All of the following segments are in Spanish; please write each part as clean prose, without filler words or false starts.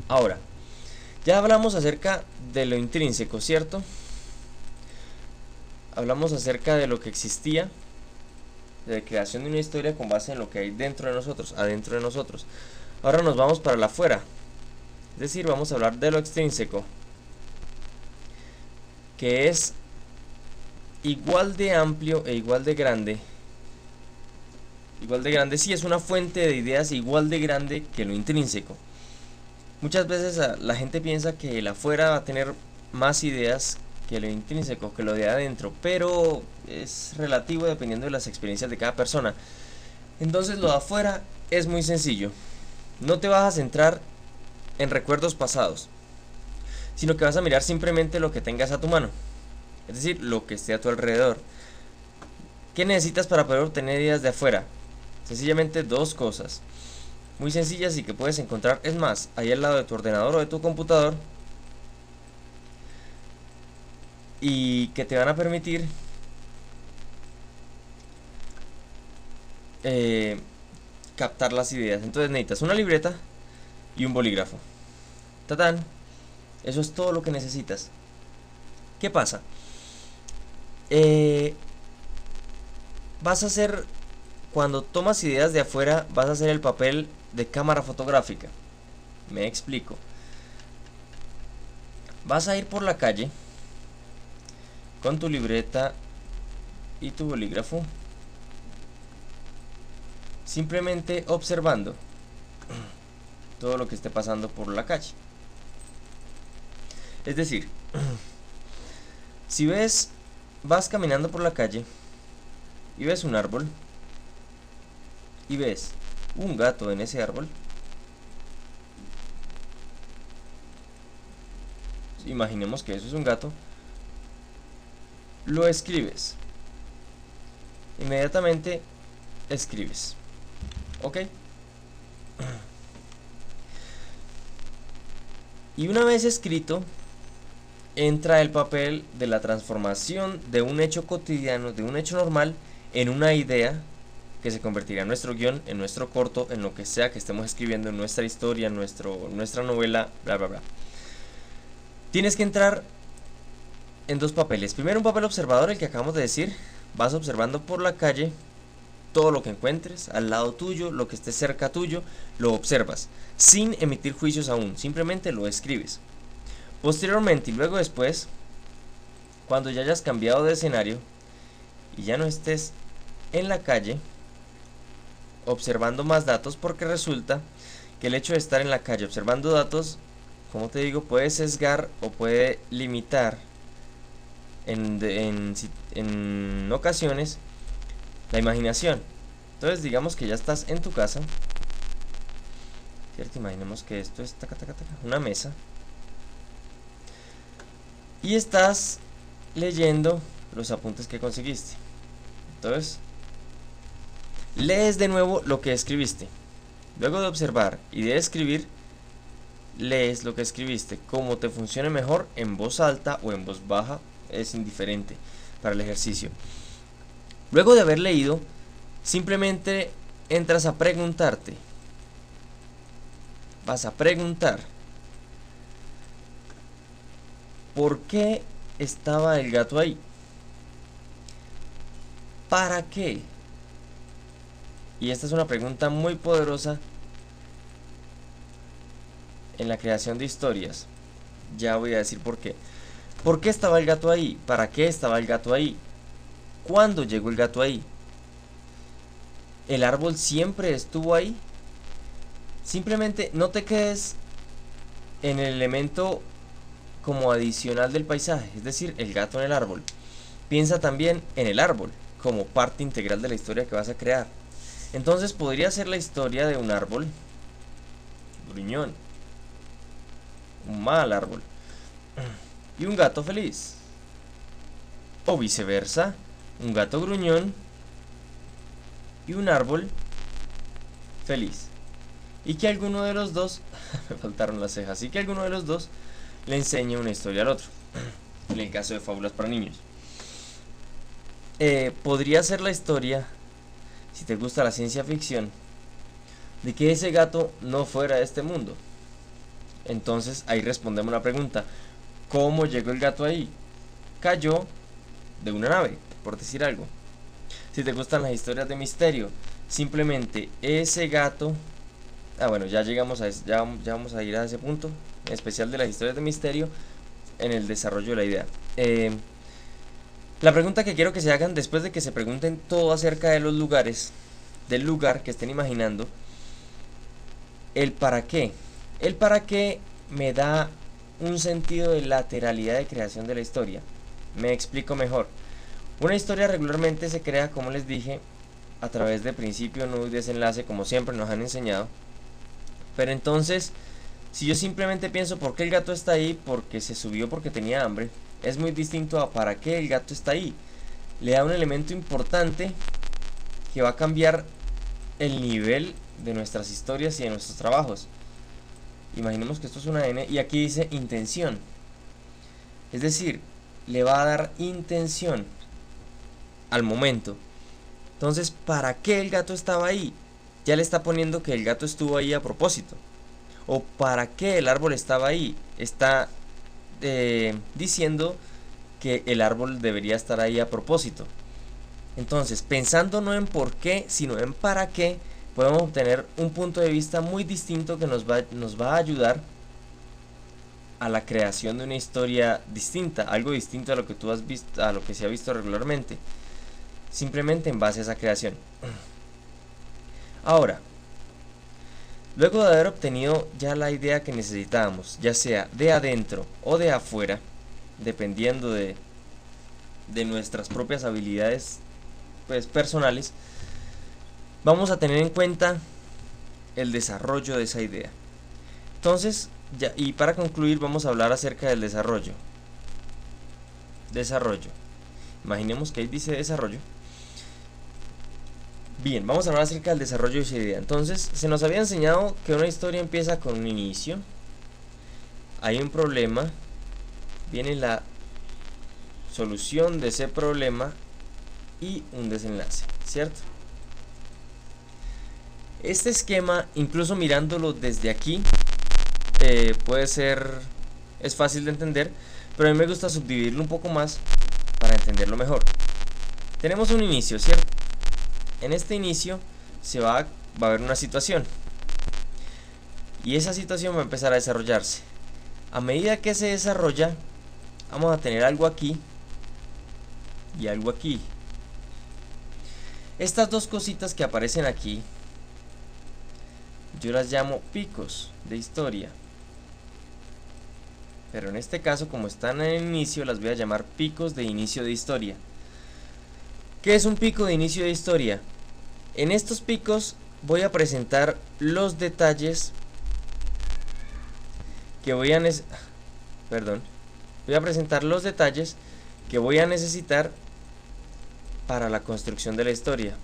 Ahora, ya hablamos acerca de lo intrínseco, ¿cierto? Hablamos acerca de lo que existía, de la creación de una historia con base en lo que hay dentro de nosotros, adentro de nosotros. Ahora nos vamos para la afuera, es decir, vamos a hablar de lo extrínseco, que es igual de amplio e igual de grande. Igual de grande, sí, es una fuente de ideas igual de grande que lo intrínseco. Muchas veces la gente piensa que el afuera va a tener más ideas que lo intrínseco, que lo de adentro, pero es relativo dependiendo de las experiencias de cada persona. Entonces lo de afuera es muy sencillo. No te vas a centrar en recuerdos pasados, sino que vas a mirar simplemente lo que tengas a tu mano, es decir, lo que esté a tu alrededor. ¿Qué necesitas para poder obtener ideas de afuera? Sencillamente dos cosas muy sencillas y que puedes encontrar, es más, ahí al lado de tu ordenador o de tu computador, y que te van a permitir captar las ideas. Entonces necesitas una libreta y un bolígrafo. ¡Tatán! Eso es todo lo que necesitas. ¿Qué pasa? Vas a hacer, cuando tomas ideas de afuera, vas a hacer el papel de cámara fotográfica. Me explico. Vas a ir por la calle con tu libreta y tu bolígrafo, simplemente observando todo lo que esté pasando por la calle. Es decir, si vas caminando por la calle y ves un árbol y ves un gato en ese árbol, imaginemos que eso es un gato, lo escribes. Inmediatamente escribes. ¿Ok? Y una vez escrito, entra el papel de la transformación de un hecho cotidiano, de un hecho normal, en una idea que se convertirá en nuestro guión, en nuestro corto, en lo que sea que estemos escribiendo, en nuestra historia, en nuestra novela, bla, bla, bla. Tienes que entrar en dos papeles. Primero un papel observador, el que acabamos de decir. Vas observando por la calle todo lo que encuentres al lado tuyo, lo que esté cerca tuyo, lo observas, sin emitir juicios aún, simplemente lo escribes. Posteriormente y luego después, cuando ya hayas cambiado de escenario y ya no estés en la calle observando más datos, porque resulta que el hecho de estar en la calle observando datos, como te digo, puede sesgar o puede limitar en ocasiones la imaginación. Entonces digamos que ya estás en tu casa, ¿cierto? Imaginemos que esto es una mesa y estás leyendo los apuntes que conseguiste. Entonces lees de nuevo lo que escribiste. Luego de observar y de escribir, lees lo que escribiste. Como te funcione mejor, en voz alta o en voz baja, es indiferente para el ejercicio. Luego de haber leído, simplemente entras a preguntarte. Vas a preguntar: ¿por qué estaba el gato ahí? ¿Para qué? Y esta es una pregunta muy poderosa en la creación de historias. Ya voy a decir por qué. ¿Por qué estaba el gato ahí? ¿Para qué estaba el gato ahí? ¿Cuándo llegó el gato ahí? ¿El árbol siempre estuvo ahí? Simplemente no te quedes en el elemento como adicional del paisaje, es decir, el gato en el árbol. Piensa también en el árbol como parte integral de la historia que vas a crear. Entonces podría ser la historia de un árbol gruñón, un mal árbol, y un gato feliz. O viceversa, un gato gruñón y un árbol feliz. Y que alguno de los dos, me faltaron las cejas, y que alguno de los dos le enseñe una historia al otro. En el caso de fábulas para niños. Podría ser la historia, si te gusta la ciencia ficción, de que ese gato no fuera de este mundo Entonces ahí respondemos la pregunta: ¿cómo llegó el gato ahí? Cayó de una nave, por decir algo. Si te gustan las historias de misterio, simplemente ese gato... bueno, ya llegamos a ya vamos a ir a ese punto, en especial de las historias de misterio, en el desarrollo de la idea. La pregunta que quiero que se hagan después de que se pregunten todo acerca de los lugares, del lugar que estén imaginando, el para qué. El para qué me da un sentido de lateralidad de creación de la historia. Me explico mejor. Una historia regularmente se crea, como les dije, a través de principio, nudo y desenlace, como siempre nos han enseñado. Pero entonces, si yo simplemente pienso por qué el gato está ahí, porque se subió porque tenía hambre, es muy distinto a para qué el gato está ahí. Le da un elemento importante que va a cambiar el nivel de nuestras historias y de nuestros trabajos. Imaginemos que esto es una N y aquí dice intención. Es decir, le va a dar intención al momento. Entonces, ¿para qué el gato estaba ahí? Ya le está poniendo que el gato estuvo ahí a propósito. O ¿para qué el árbol estaba ahí? Está diciendo que el árbol debería estar ahí a propósito. Entonces, pensando no en por qué, sino en para qué, podemos obtener un punto de vista muy distinto que nos va a ayudar a la creación de una historia distinta, algo distinto a lo que tú has visto, a lo que se ha visto regularmente, simplemente en base a esa creación. Ahora, luego de haber obtenido ya la idea que necesitábamos, ya sea de adentro o de afuera, dependiendo de nuestras propias habilidades pues personales, vamos a tener en cuenta el desarrollo de esa idea. Entonces, ya, y para concluir vamos a hablar acerca del desarrollo. Desarrollo. Imaginemos que ahí dice desarrollo. Bien, vamos a hablar acerca del desarrollo de esa idea. Entonces, se nos había enseñado que una historia empieza con un inicio, hay un problema, viene la solución de ese problema y un desenlace, ¿cierto? Este esquema, incluso mirándolo desde aquí, es fácil de entender, pero a mí me gusta subdividirlo un poco más para entenderlo mejor. Tenemos un inicio, ¿cierto? En este inicio va a haber una situación y esa situación va a empezar a desarrollarse. A medida que se desarrolla, vamos a tener algo aquí y algo aquí. Estas dos cositas que aparecen aquí, yo las llamo picos de historia. Pero en este caso, como están en el inicio, las voy a llamar picos de inicio de historia. ¿Qué es un pico de inicio de historia? En estos picos voy a presentar los detalles que voy a presentar los detalles que voy a necesitar para la construcción de la historia.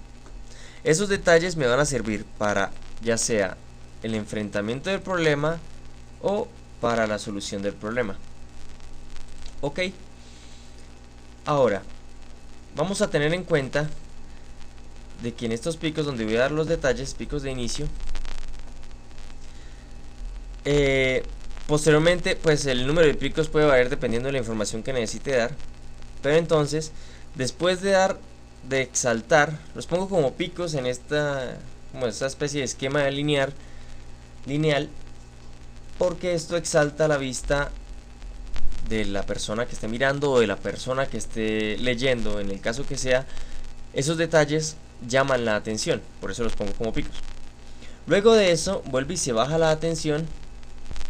Esos detalles me van a servir para ya sea el enfrentamiento del problema o para la solución del problema. Ok. Ahora, vamos a tener en cuenta de que en estos picos donde voy a dar los detalles, picos de inicio, posteriormente pues el número de picos puede variar dependiendo de la información que necesite dar, pero entonces después de exaltar, los pongo como picos en esta especie de esquema lineal, porque esto exalta la vista de la persona que esté mirando o de la persona que esté leyendo. En el caso que sea, esos detalles llaman la atención, por eso los pongo como picos. Luego de eso vuelve y se baja la atención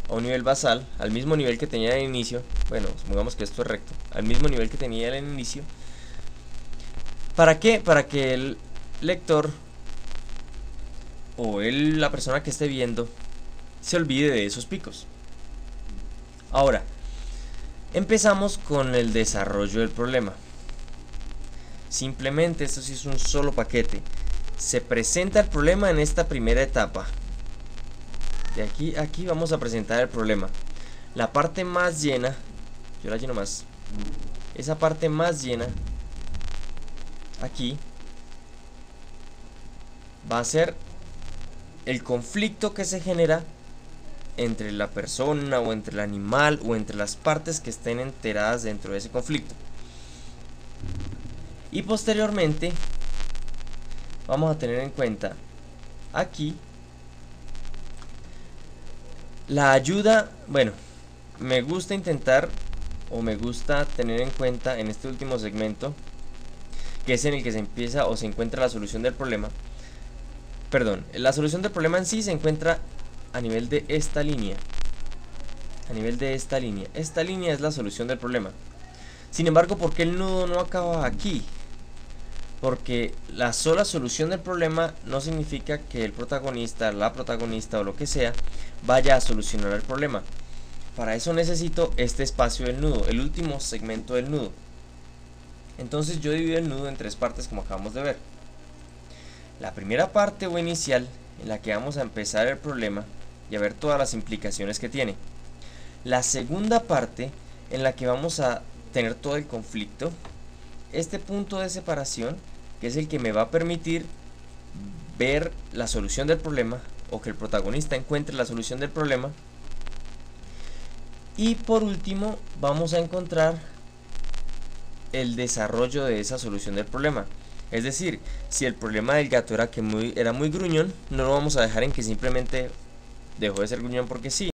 a un nivel basal, al mismo nivel que tenía en el inicio. Bueno, supongamos que esto es recto, al mismo nivel que tenía en el inicio. ¿Para qué? Para que el lector o la persona que esté viendo se olvide de esos picos. Ahora, empezamos con el desarrollo del problema. Simplemente esto sí es un solo paquete. Se presenta el problema en esta primera etapa. De aquí a aquí vamos a presentar el problema. La parte más llena, yo la lleno más. Esa parte más llena, aquí, va a ser el conflicto que se genera entre la persona o entre el animal o entre las partes que estén enteradas dentro de ese conflicto. Y posteriormente vamos a tener en cuenta aquí la ayuda. Bueno, me gusta intentar o me gusta tener en cuenta en este último segmento, que es en el que se empieza o se encuentra la solución del problema. Perdón, la solución del problema en sí se encuentra a nivel de esta línea. A nivel de esta línea. Esta línea es la solución del problema. Sin embargo, ¿por qué el nudo no acaba aquí? Porque la sola solución del problema no significa que el protagonista, la protagonista o lo que sea vaya a solucionar el problema. Para eso necesito este espacio del nudo, el último segmento del nudo. Entonces yo divido el nudo en tres partes, como acabamos de ver. La primera parte o inicial, en la que vamos a empezar el problema y a ver todas las implicaciones que tiene. La segunda parte, en la que vamos a tener todo el conflicto. Este punto de separación, que es el que me va a permitir ver la solución del problema, o que el protagonista encuentre la solución del problema. Y por último vamos a encontrar el desarrollo de esa solución del problema. Es decir, si el problema del gato era que era muy gruñón, no lo vamos a dejar en que simplemente dejó de ser gruñón porque sí.